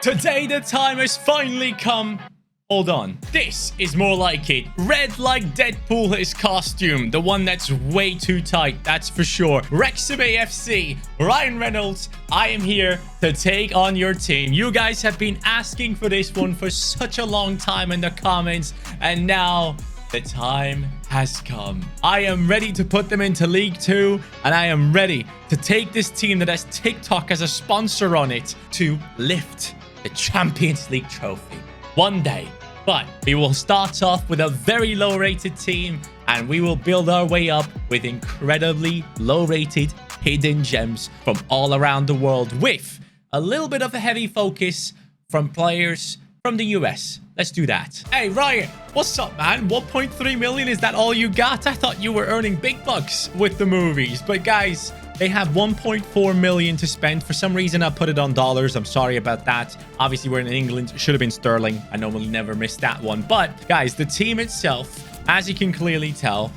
Today the time has finally come. Hold on. This is more like it. Red like Deadpool, his costume. The one that's way too tight, that's for sure. Wrexham AFC, Ryan Reynolds, I am here to take on your team. You guys have been asking for this one for such a long time in the comments, and now the time has come. I am ready to put them into League 2, and I am ready to take this team that has TikTok as a sponsor on it to lift the Champions League trophy one day. But we will start off with a very low rated team, and we will build our way up with incredibly low rated hidden gems from all around the world, with a little bit of a heavy focus from players from the US. Let's do that. Hey Ryan, what's up, man? 1.3 million, is that all you got? I thought you were earning big bucks with the movies, but guys, they have 1.4 million to spend. For some reason, I put it on dollars. I'm sorry about that. Obviously, we're in England. It should have been sterling. I normally never miss that one. But guys, the team itself, as you can clearly tell,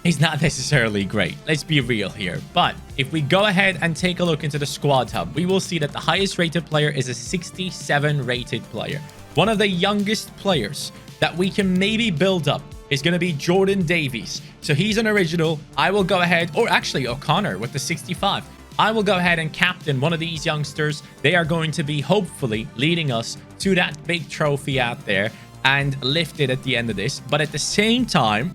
is not necessarily great. Let's be real here. But if we go ahead and take a look into the squad hub, we will see that the highest rated player is a 67 rated player. One of the youngest players that we can maybe build up is going to be Jordan Davies. So he's an original. I will go ahead, or actually O'Connor with the 65. I will go ahead and captain one of these youngsters. They are going to be hopefully leading us to that big trophy out there and lift it at the end of this. But at the same time,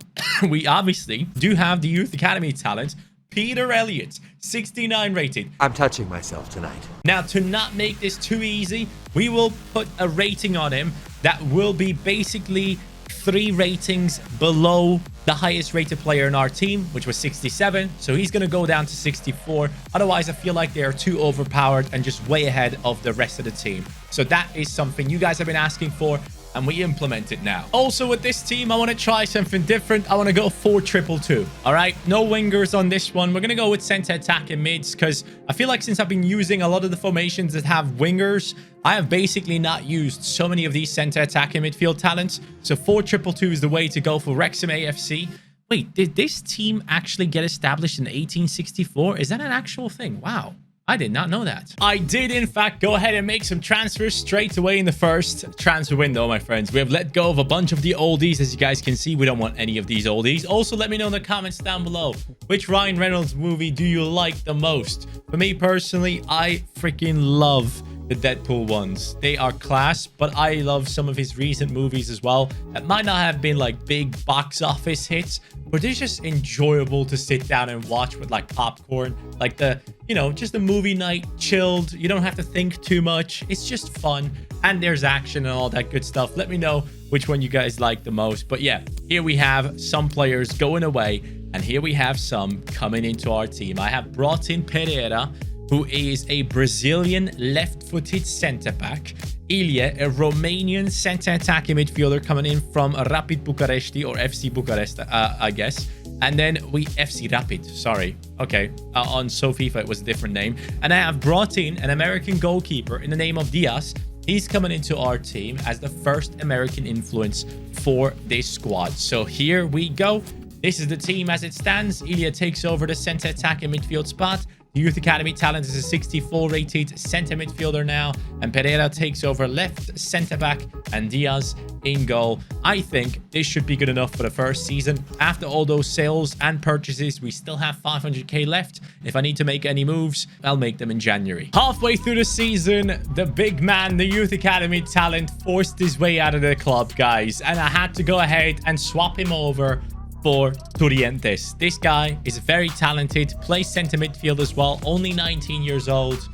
we obviously do have the Youth Academy talent, Peter Elliott, 69 rated. I'm touching myself tonight. Now, to not make this too easy, we will put a rating on him that will be basically 3 ratings below the highest rated player in our team, which was 67. So he's going to go down to 64. Otherwise, I feel like they are too overpowered and just way ahead of the rest of the team. So that is something you guys have been asking for, and we implement it now. Also, with this team, I want to try something different. I want to go 4-2-2. All right, no wingers on this one. We're going to go with center attack and mids, because I feel like since I've been using a lot of the formations that have wingers, I have basically not used so many of these center attack and midfield talents. So 4-2-2 is the way to go for Wrexham AFC. Wait, did this team actually get established in 1864? Is that an actual thing? Wow. I did not know that. I did, in fact, go ahead and make some transfers straight away in the first transfer window, my friends. We have let go of a bunch of the oldies. As you guys can see, we don't want any of these oldies. Also, let me know in the comments down below, which Ryan Reynolds movie do you like the most? For me personally, I freaking love the Deadpool ones. They are class, but I love some of his recent movies as well that might not have been like big box office hits, but they're just enjoyable to sit down and watch with like popcorn, like the, you know, just a movie night, chilled. You don't have to think too much. It's just fun, and there's action and all that good stuff. Let me know which one you guys like the most. But yeah, here we have some players going away, and here we have some coming into our team. I have brought in Pereira, who is a Brazilian left-footed centre-back. Ilya, a Romanian centre-attacking midfielder coming in from Rapid Bucharesti, or FC Bucharest, I guess. And then FC Rapid, sorry. Okay, on SoFIFA it was a different name. And I have brought in an American goalkeeper in the name of Diaz. He's coming into our team as the first American influence for this squad. So here we go. This is the team as it stands. Ilya takes over the centre-attacking midfield spot. The Youth Academy talent is a 64 rated center midfielder now, and Pereira takes over left center back and Diaz in goal. I think this should be good enough for the first season. After all those sales and purchases, we still have 500k left. If I need to make any moves, I'll make them in January. Halfway through the season, the big man, the Youth Academy talent, forced his way out of the club, guys, and I had to go ahead and swap him over for Turientes. This guy is very talented, plays center midfield as well, only 19 years old.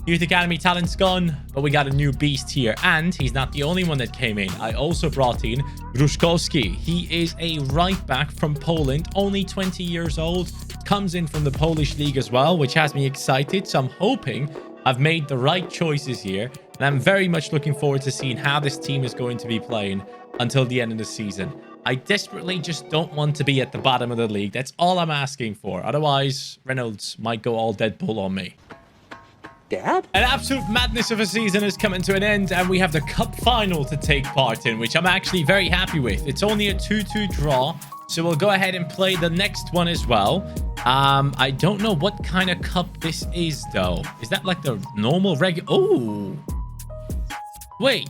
Youth Academy talent's gone, but we got a new beast here, and he's not the only one that came in. I also brought in Gruszkowski. He is a right back from Poland, only 20 years old, comes in from the Polish league as well, which has me excited. So I'm hoping I've made the right choices here, and I'm very much looking forward to seeing how this team is going to be playing until the end of the season. I desperately just don't want to be at the bottom of the league. That's all I'm asking for. Otherwise, Reynolds might go all Deadpool on me. Dad? An absolute madness of a season is coming to an end, and we have the cup final to take part in, which I'm actually very happy with. It's only a 2-2 draw, so we'll go ahead and play the next one as well. I don't know what kind of cup this is, though. Is that like the normal regular? Oh, Wait.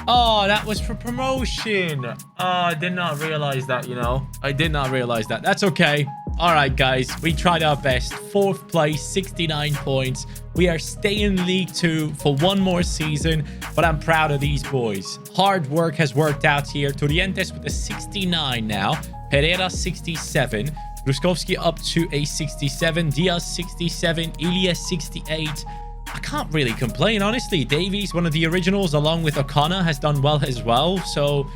Oh, that was for promotion. Oh, I did not realize that, you know. I did not realize that. That's okay. All right, guys. We tried our best. 4th place, 69 points. We are staying in League 2 for one more season, but I'm proud of these boys. Hard work has worked out here. Torrientes with a 69 now. Pereira, 67. Ruskowski up to a 67. Diaz, 67. Ilya, 68. I can't really complain, honestly. Davies, one of the originals, along with O'Connor, has done well as well. So,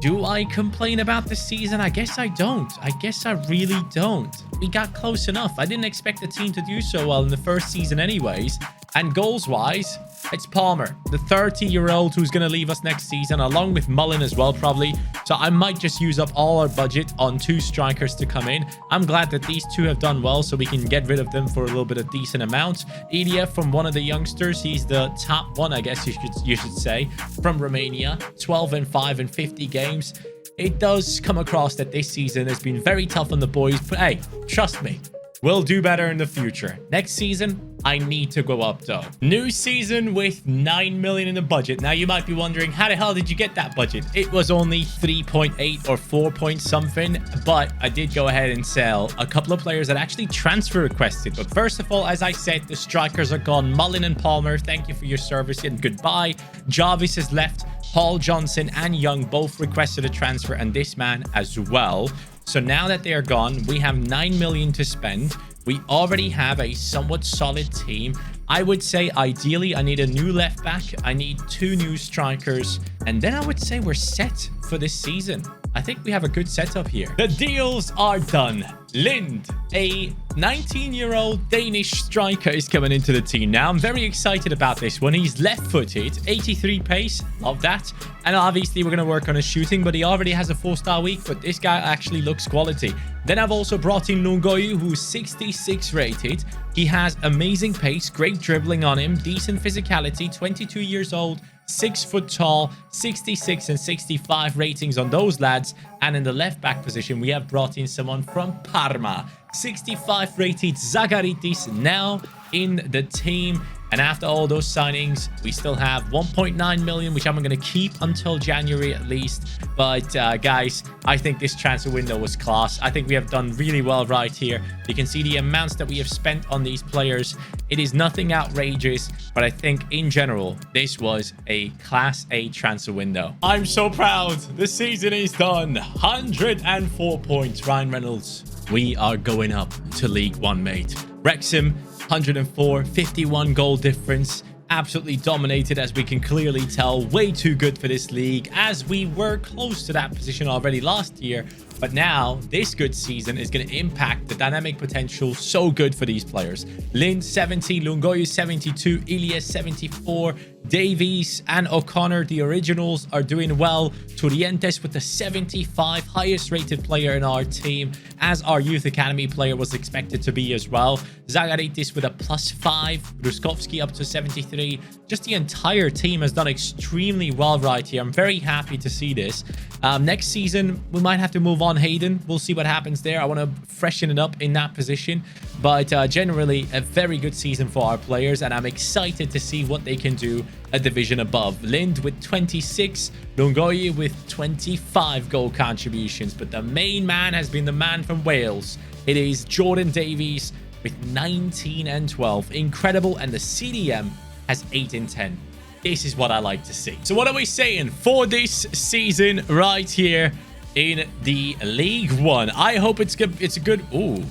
do I complain about this season? I guess I don't. I guess I really don't. We got close enough. I didn't expect the team to do so well in the first season anyways. And goals-wise, it's Palmer, the 30-year-old who's going to leave us next season, along with Mullen as well, probably. So I might just use up all our budget on 2 strikers to come in. I'm glad that these 2 have done well, so we can get rid of them for a little bit of decent amount. Ilya from one of the youngsters. He's the top one, I guess you should say, from Romania. 12 and 5 in 50 games. It does come across that this season has been very tough on the boys, but hey, trust me. We'll do better in the future. Next season, I need to go up though. New season with 9 million in the budget. Now you might be wondering, how the hell did you get that budget? It was only 3.8 or 4 point something, but I did go ahead and sell a couple of players that actually transfer requested. But first of all, as I said, the strikers are gone. Mullen and Palmer, thank you for your service and goodbye. Jarvis has left. Paul Johnson and Young both requested a transfer, and this man as well. So now that they are gone, we have 9 million to spend. We already have a somewhat solid team. I would say ideally I need a new left back. I need 2 new strikers. And then I would say we're set for this season. I think we have a good setup here. The deals are done. Lind, a 19-year-old Danish striker, is coming into the team now. I'm very excited about this one. He's left-footed, 83 pace. Love that. And obviously, we're going to work on his shooting, but he already has a 4-star week, but this guy actually looks quality. Then I've also brought in Lungoyu, who's 66 rated. He has amazing pace, great dribbling on him, decent physicality, 22 years old, 6 foot tall, 66 and 65 ratings on those lads. And in the left back position, we have brought in someone from Parma, 65 rated Zagaritis, now in the team. And after all those signings, we still have 1.9 million, which I'm going to keep until January at least. But guys, I think this transfer window was class. I think we have done really well right here. You can see the amounts that we have spent on these players. It is nothing outrageous, but I think in general, this was a Class A transfer window. I'm so proud. The season is done. 104 points, Ryan Reynolds. We are going up to League 1, mate. Wrexham, 104, 51 goal difference. Absolutely dominated, as we can clearly tell. Way too good for this league, as we were close to that position already last year. But now, this good season is going to impact the dynamic potential so good for these players. Lind, 70. Lungoyu, 72. Ilya, 74. Davies and O'Connor, the originals, are doing well. Torrientes with the 75, highest rated player in our team, as our youth academy player was expected to be as well. Zagaritis with a +5. Ruskowski up to 73. Just the entire team has done extremely well right here. I'm very happy to see this. Next season, we might have to move on Hayden. We'll see what happens there. I want to freshen it up in that position. But generally, a very good season for our players, and I'm excited to see what they can do a division above. Lind with 26, Lungoyu with 25 goal contributions. But the main man has been the man from Wales. It is Jordan Davies with 19 and 12. Incredible. And the CDM has 8 and 10. This is what I like to see. So what are we saying for this season right here in the League 1? I hope it's good. It's a good... Ooh.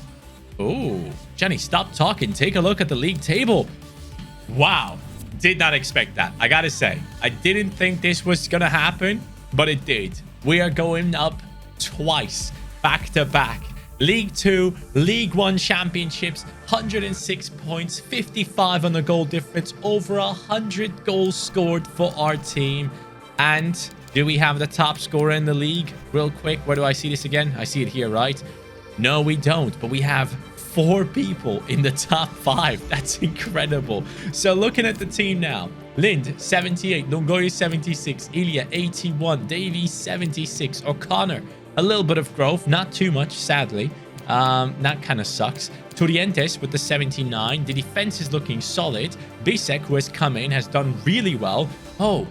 Jenny, stop talking. Take a look at the league table. Wow. Did not expect that. I gotta say, I didn't think this was gonna happen, but it did. We are going up twice, back to back. League 2, League 1 championships, 106 points, 55 on the goal difference, over 100 goals scored for our team. And do we have the top scorer in the league? Real quick, where do I see this again? I see it here, right? No, we don't, but we have 4 people in the top 5. That's incredible. So looking at the team now, Lind, 78, Lungoyu, 76, Ilya, 81, Davies, 76, O'Connor, a little bit of growth, not too much, sadly. That kind of sucks. Torrientes with the 79. The defense is looking solid. Bisek, who has come in, has done really well. Oh,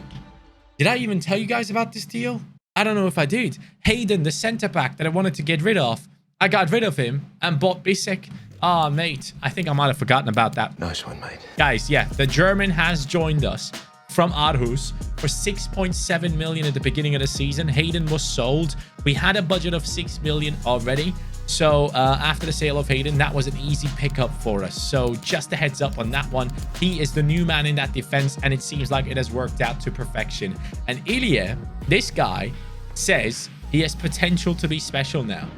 did I even tell you guys about this deal? I don't know if I did. Hayden, the center back that I wanted to get rid of. I got rid of him and bought Bisek. Ah, mate, I think I might have forgotten about that. Nice one, mate. Guys, yeah, the German has joined us from Aarhus for 6.7 million at the beginning of the season. Hayden was sold. We had a budget of 6 million already. So after the sale of Hayden, that was an easy pickup for us. So just a heads up on that one. He is the new man in that defense, and it seems like it has worked out to perfection. And Ilya, this guy, says he has potential to be special now.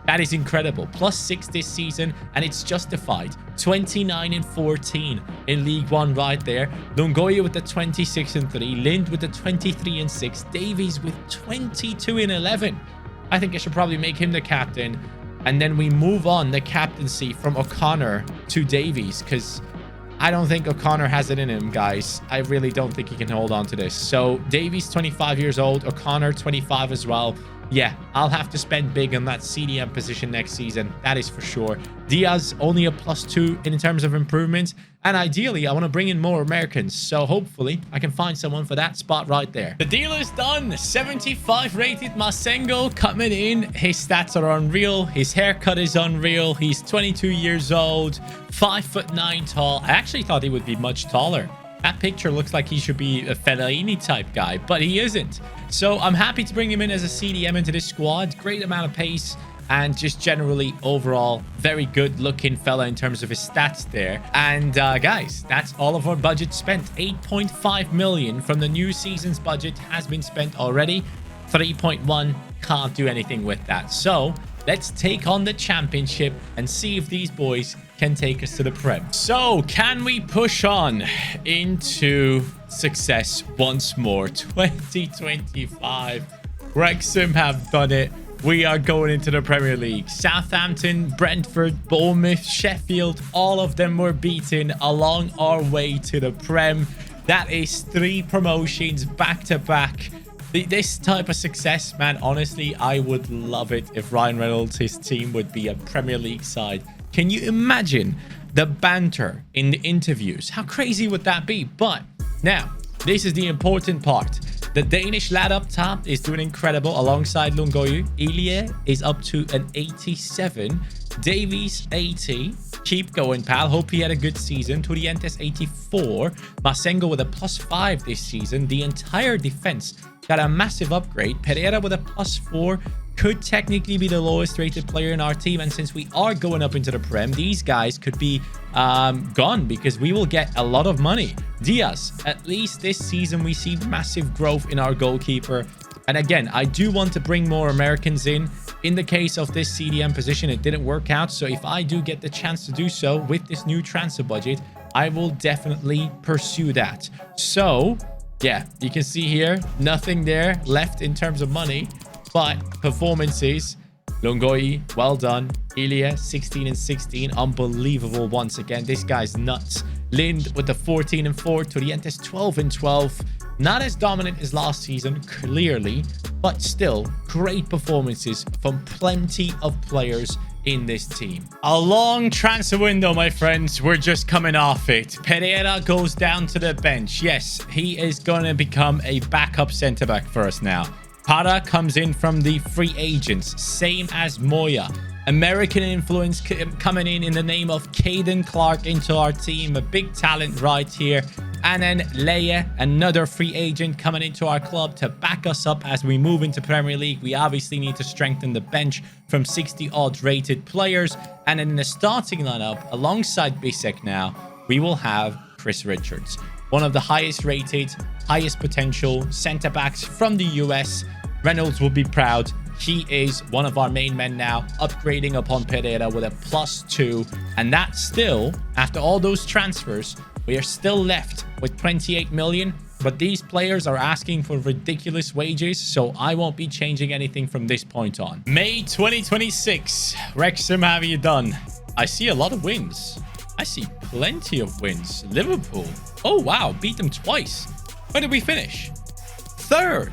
That is incredible. +6 this season, and it's justified. 29 and 14 in League One right there. Longoria with the 26 and 3. Lind with the 23 and 6. Davies with 22 and 11. I think I should probably make him the captain. And then we move on the captaincy from O'Connor to Davies, because I don't think O'Connor has it in him, guys. I really don't think he can hold on to this. So Davies, 25 years old. O'Connor, 25 as well. Yeah, I'll have to spend big on that CDM position next season. That is for sure. Diaz, only a +2 in terms of improvement. And ideally, I want to bring in more Americans. So hopefully, I can find someone for that spot right there. The deal is done. 75 rated Masengo coming in. His stats are unreal. His haircut is unreal. He's 22 years old. 5'9" tall. I actually thought he would be much taller. That picture looks like he should be a Fellaini type guy, but he isn't. So I'm happy to bring him in as a CDM into this squad. Great amount of pace and just generally overall very good looking fella in terms of his stats there. And guys, that's all of our budget spent. 8.5 million from the new season's budget has been spent already. 3.1 can't do anything with that. So let's take on the championship and see if these boys can take us to the Prem. So can we push on into success once more? 2025. Wrexham have done it. We are going into the Premier League. Southampton, Brentford, Bournemouth, Sheffield, all of them were beaten along our way to the Prem. That is 3 promotions back to back. This type of success, man, honestly, I would love it if Ryan Reynolds, his team, would be a Premier League side. Can you imagine the banter in the interviews? How crazy would that be? But now, this is the important part. The Danish lad up top is doing incredible alongside Lungoyu. Ilya is up to an 87. Davies, 80. Keep going, pal. Hope he had a good season. Torrientes, 84. Masengo with a +5 this season. The entire defense got a massive upgrade. Pereira with a +4. Could technically be the lowest rated player in our team. And since we are going up into the Prem, these guys could be gone because we will get a lot of money. Diaz, at least this season, we see massive growth in our goalkeeper. And again, I do want to bring more Americans in. In the case of this CDM position, it didn't work out. So if I do get the chance to do so with this new transfer budget, I will definitely pursue that. So yeah, you can see here, nothing there left in terms of money. But performances, Longoyi, well done. Ilya, 16 and 16. Unbelievable once again. This guy's nuts. Lind with the 14 and 4. Torrientes, 12 and 12. Not as dominant as last season, clearly. But still, great performances from plenty of players in this team. A long transfer window, my friends. We're just coming off it. Pereira goes down to the bench. Yes, he is going to become a backup centre-back for us now. Para comes in from the free agents, same as Moya. American influence coming in the name of Caden Clark into our team. A big talent right here. And then Leia, another free agent coming into our club to back us up as we move into Premier League. We obviously need to strengthen the bench from 60-odd rated players. And in the starting lineup, alongside Bisek now, we will have Chris Richards. One of the highest rated, highest potential centre-backs from the US. Reynolds will be proud. He is one of our main men now, upgrading upon Pereira with a +2. And that's still, after all those transfers, we are still left with 28 million. But these players are asking for ridiculous wages, so I won't be changing anything from this point on. May 2026. Wrexham, have you done? I see a lot of wins. I see plenty of wins. Liverpool. Oh, wow. Beat them twice. Where did we finish? 3rd.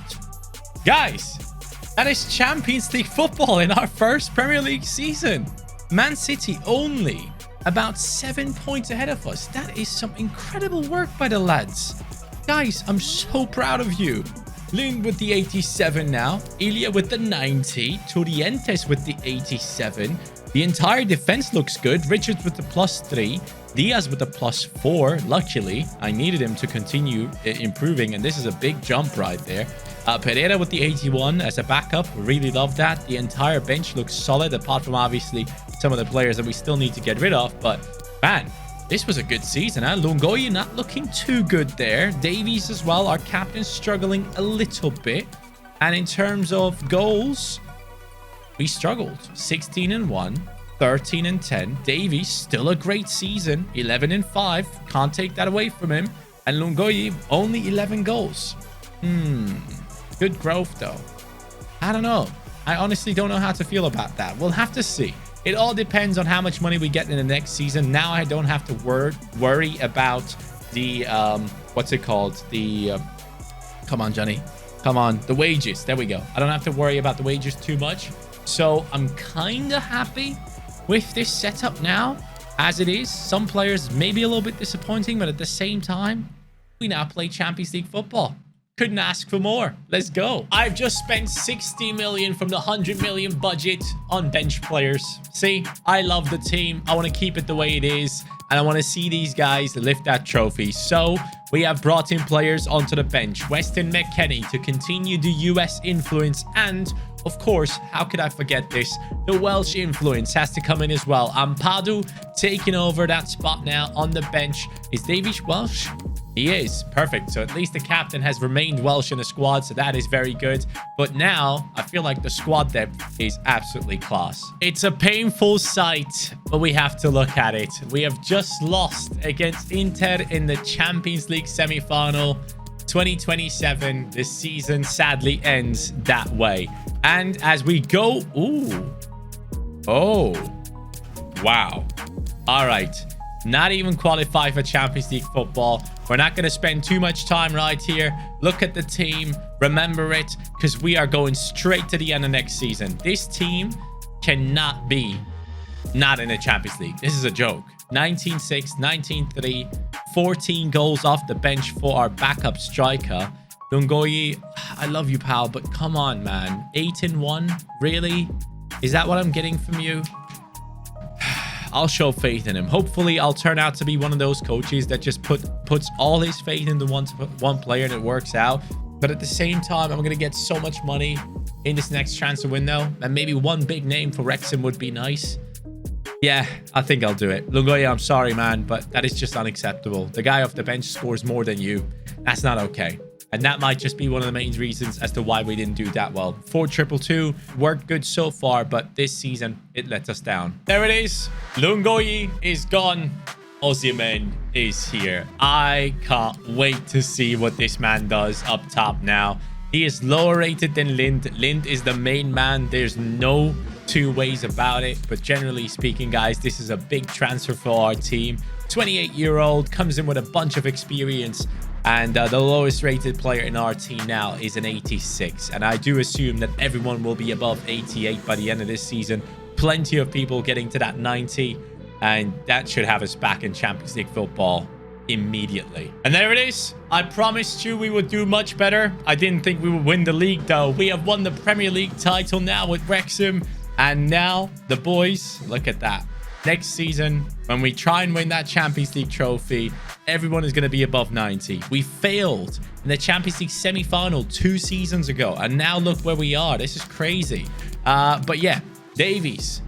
Guys, that is Champions League football in our first Premier League season. Man City only about 7 points ahead of us. That is some incredible work by the lads. Guys, I'm so proud of you. Lund with the 87 now. Ilya with the 90. Turientes with the 87. The entire defense looks good. Richards with the +3. Diaz with the +4. Luckily, I needed him to continue improving, and this is a big jump right there. Pereira with the 81 as a backup. Really love that. The entire bench looks solid, apart from obviously some of the players that we still need to get rid of. But, man, this was a good season, huh? Lungoyi not looking too good there. Davies as well, our captain, struggling a little bit. And in terms of goals, we struggled. 16-1, 13-10. Davies, still a great season. 11-5. Can't take that away from him. And Lungoyi, only 11 goals. Good growth, though. I don't know. I honestly don't know how to feel about that. We'll have to see. It all depends on how much money we get in the next season. Now I don't have to worry about the, what's it called? The, come on, Johnny. Come on. The wages. There we go. I don't have to worry about the wages too much. So I'm kind of happy with this setup now as it is. Some players may be a little bit disappointing, but at the same time, we now play Champions League football. Couldn't ask for more. Let's go. I've just spent 60 million from the 100 million budget on bench players. See, I love the team. I want to keep it the way it is. And I want to see these guys lift that trophy. So we have brought in players onto the bench. Weston McKennie to continue the US influence. And of course, how could I forget this? The Welsh influence has to come in as well. Ampadu taking over that spot now on the bench. Is Davies Welsh? He is. Perfect. So at least the captain has remained Welsh in the squad, so that is very good. But now, I feel like the squad depth is absolutely class. It's a painful sight, but we have to look at it. We have just lost against Inter in the Champions League semi-final. 2027, this season sadly ends that way. And as we go... Ooh. Oh. Wow. All right. Not even qualify for Champions League football. We're not going to spend too much time right here. Look at the team. Remember it, because we are going straight to the end of next season. This team cannot be not in the Champions League. This is a joke. 19-6, 19-3, 14 goals off the bench for our backup striker. Lungoyi, I love you, pal, but come on, man. 8-1? Really? Is that what I'm getting from you? I'll show faith in him. Hopefully, I'll turn out to be one of those coaches that just puts all his faith into one player and it works out. But at the same time, I'm going to get so much money in this next transfer window. And maybe one big name for Wrexham would be nice. Yeah, I think I'll do it. Lungoya, I'm sorry, man, but that is just unacceptable. The guy off the bench scores more than you. That's not okay. And that might just be one of the main reasons as to why we didn't do that well. 4-2-2 worked good so far, but this season, it let us down. There it is. Lungoyi is gone. Osimhen is here. I can't wait to see what this man does up top now. He is lower rated than Lind. Lind is the main man. There's no two ways about it. But generally speaking, guys, this is a big transfer for our team. 28-year-old, comes in with a bunch of experience. And the lowest rated player in our team now is an 86. And I do assume that everyone will be above 88 by the end of this season. Plenty of people getting to that 90. And that should have us back in Champions League football immediately. And there it is. I promised you we would do much better. I didn't think we would win the league, though. We have won the Premier League title now with Wrexham. And now the boys, look at that. Next season, when we try and win that Champions League trophy, everyone is going to be above 90. We failed in the Champions League semi-final 2 seasons ago. And now look where we are. This is crazy. But yeah, Davies.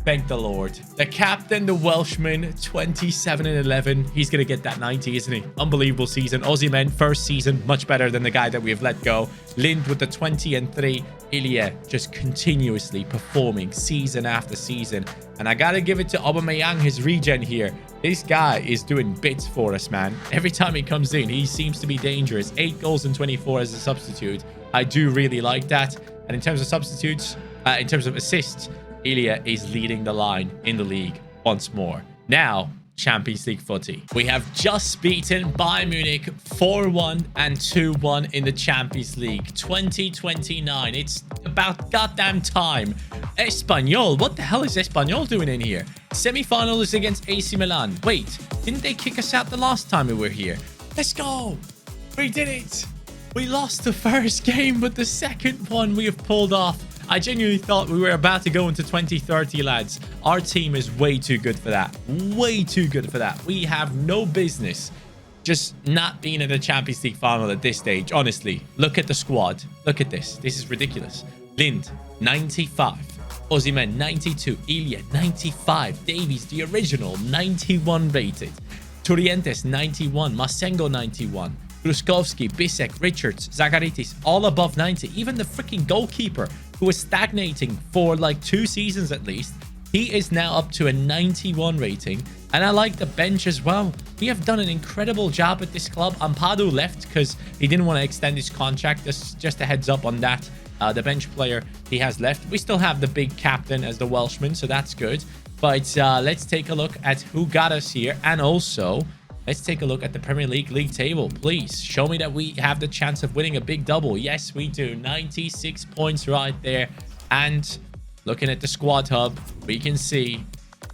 Thank the Lord. The captain, the Welshman, 27-11. He's going to get that 90, isn't he? Unbelievable season. Osimhen, first season, much better than the guy that we have let go. Lind with the 20-3. Ilya just continuously performing season after season. And I got to give it to Aubameyang, his regen here. This guy is doing bits for us, man. Every time he comes in, he seems to be dangerous. 8 goals and 24 as a substitute. I do really like that. And in terms of substitutes, in terms of assists, Ilya is leading the line in the league once more. Now, Champions League footy. We have just beaten Bayern Munich 4-1 and 2-1 in the Champions League 2029. It's about goddamn time Espanyol. What the hell is Espanyol doing in here? Semi-final is against AC Milan. Wait, didn't they kick us out the last time we were here? Let's go. We did it. We lost the first game, but the second one we have pulled off. I genuinely thought we were about to go into 2030, lads. Our team is way too good for that. Way too good for that. We have no business just not being in the Champions League final at this stage. Honestly, look at the squad. Look at this. This is ridiculous. Lind, 95. Osimhen, 92. Ilya, 95. Davies, the original, 91 rated. Turientes, 91. Masengo, 91. Gruskowski, Bisek, Richards, Zagaritis, all above 90. Even the freaking goalkeeper, who was stagnating for like 2 seasons at least, he is now up to a 91 rating. And I like the bench as well. We have done an incredible job at this club. Ampadu left because he didn't want to extend his contract. Just a heads up on that. The bench player he has left. We still have the big captain as the Welshman, so that's good. But let's take a look at who got us here. And also, let's take a look at the Premier League table. Please show me that we have the chance of winning a big double. Yes, we do. 96 points right there. And looking at the squad hub, we can see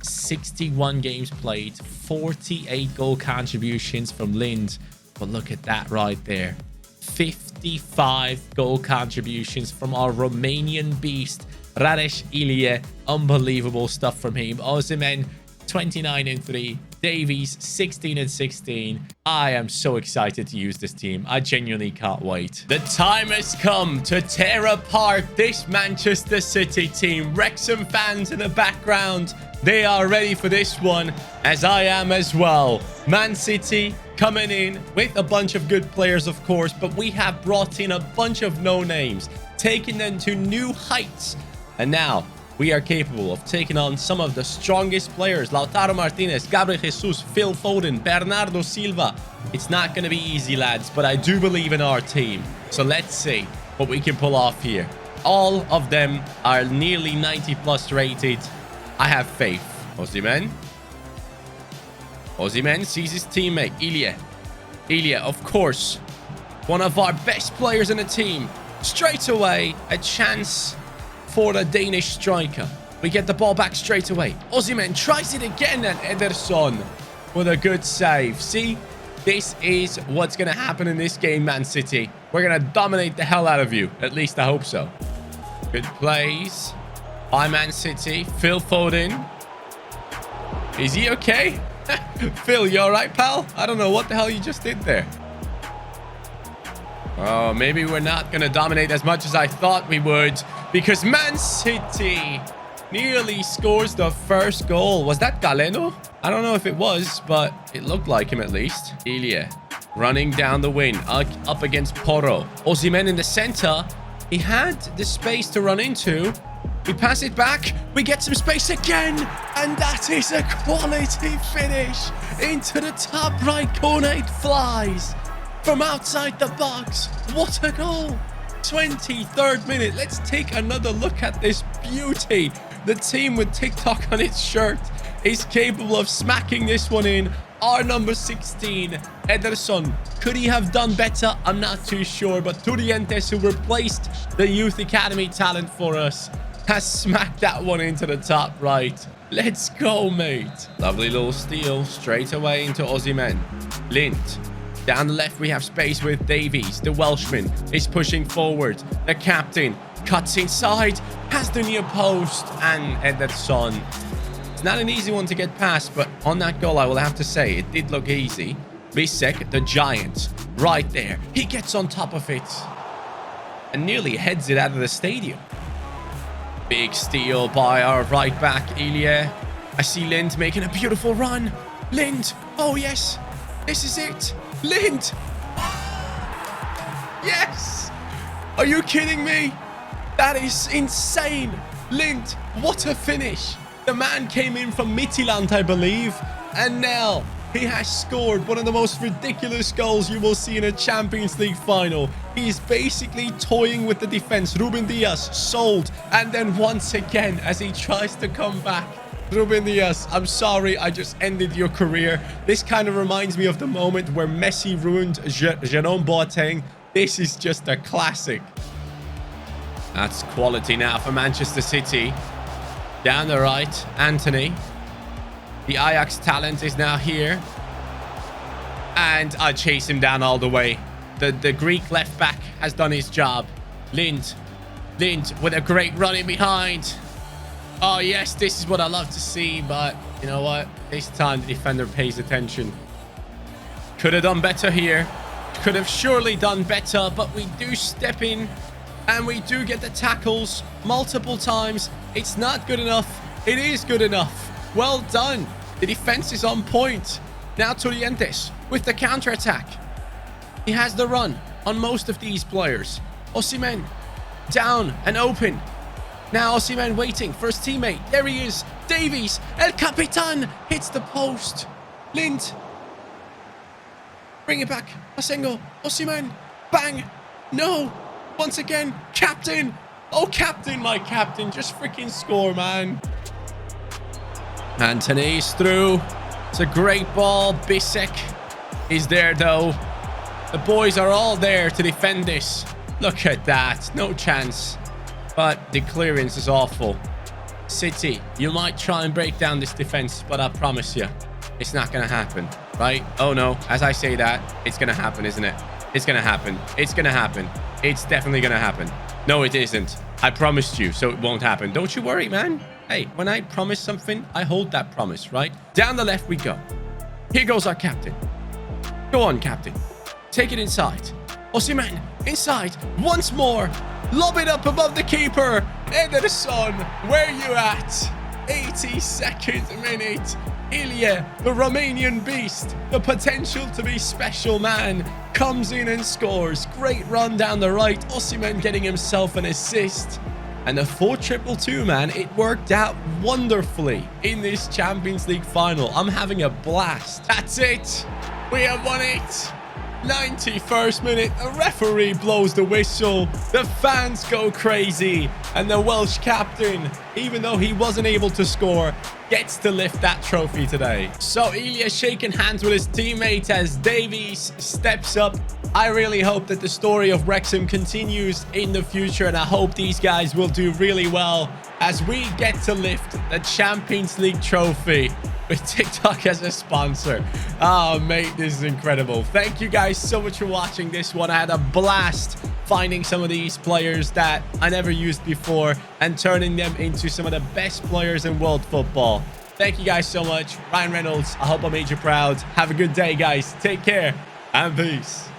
61 games played, 48 goal contributions from Lind. But look at that right there. 55 goal contributions from our Romanian beast, Radesh Ilya. Unbelievable stuff from him. Osimhen, 29-3. Davies, 16-16. I am so excited to use this team. I genuinely can't wait. The time has come to tear apart this Manchester City team. Wrexham fans in the background, they are ready for this one, as I am as well. Man City coming in with a bunch of good players, of course, but we have brought in a bunch of no-names, taking them to new heights. And now we are capable of taking on some of the strongest players. Lautaro Martinez, Gabriel Jesus, Phil Foden, Bernardo Silva. It's not going to be easy, lads, but I do believe in our team. So let's see what we can pull off here. All of them are nearly 90+ rated. I have faith. Osimhen. Osimhen sees his teammate, Ilya. Ilya, of course, one of our best players in the team. Straight away, a chance for the Danish striker. We get the ball back straight away. Osimhen tries it again, and Ederson with a good save. See, this is what's going to happen in this game, Man City. We're going to dominate the hell out of you. At least I hope so. Good plays by Man City. Phil Foden. Is he okay? Phil, you all right, pal? I don't know what the hell you just did there. Oh, maybe we're not going to dominate as much as I thought we would, because Man City nearly scores the first goal. Was that Galeno? I don't know if it was, but it looked like him at least. Ilya running down the wing, up against Porro. Osimhen in the center. He had the space to run into. We pass it back. We get some space again. And that is a quality finish. Into the top right corner it flies. From outside the box. What a goal. 23rd minute. Let's take another look at this beauty. The team with TikTok on its shirt is capable of smacking this one in. Our number 16, Ederson. Could he have done better? I'm not too sure. But Turientes, who replaced the Youth Academy talent for us, has smacked that one into the top right. Let's go, mate. Lovely little steal straight away into Osimhen. Lind. Down the left, we have space with Davies. The Welshman is pushing forward. The captain cuts inside, has the near post, and Ederson. It's not an easy one to get past, but on that goal, I will have to say, it did look easy. Bisek, the giant, right there. He gets on top of it and nearly heads it out of the stadium. Big steal by our right back, Ilya. I see Lind making a beautiful run. Lind. Oh, yes. This is it. Lind. Yes. Are you kidding me? That is insane. Lind. What a finish. The man came in from Midtjylland, I believe. And now he has scored one of the most ridiculous goals you will see in a Champions League final. He is basically toying with the defense. Ruben Diaz sold. And then once again, as he tries to come back. Ruben Diaz, I'm sorry, I just ended your career. This kind of reminds me of the moment where Messi ruined Jerome Boateng. This is just a classic. That's quality now for Manchester City. Down the right, Anthony. The Ajax talent is now here. And I chase him down all the way. The Greek left back has done his job. Lind with a great run in behind. Oh, yes, this is what I love to see. But you know what? This time the defender pays attention. Could have done better here. Could have surely done better. But we do step in. And we do get the tackles multiple times. It's not good enough. It is good enough. Well done. The defense is on point. Now Torrientes with the counter-attack. He has the run on most of these players. Osimhen down and open. Now Osimhen waiting for his teammate. There he is. Davies. El Capitan hits the post. Lind. Bring it back. Asengo. Osimhen. Bang. No. Once again. Captain. Oh, captain, my captain. Just freaking score, man. Anthony's through. It's a great ball. Bisek is there, though. The boys are all there to defend this. Look at that. No chance. But the clearance is awful. City, you might try and break down this defense, but I promise you, it's not going to happen, right? Oh, no. As I say that, it's going to happen, isn't it? It's going to happen. It's going to happen. It's definitely going to happen. No, it isn't. I promised you, so it won't happen. Don't you worry, man. Hey, when I promise something, I hold that promise, right? Down the left we go. Here goes our captain. Go on, captain. Take it inside. Osimhen, inside. Once more. Lob it up above the keeper. Ederson, where you at? 82nd minute. Ilya, the Romanian beast, the potential to be special man, comes in and scores. Great run down the right. Osimhen getting himself an assist. And the 4-2-2, man, it worked out wonderfully in this Champions League final. I'm having a blast. That's it. We have won it. 91st minute, the referee blows the whistle, the fans go crazy, and the Welsh captain, even though he wasn't able to score, gets to lift that trophy today. So Ilya shaking hands with his teammate as Davies steps up. I really hope that the story of Wrexham continues in the future, and I hope these guys will do really well as we get to lift the Champions League trophy with TikTok as a sponsor. Oh, mate, this is incredible. Thank you guys so much for watching this one. I had a blast finding some of these players that I never used before and turning them into some of the best players in world football. Thank you guys so much. Ryan Reynolds, I hope I made you proud. Have a good day, guys. Take care and peace.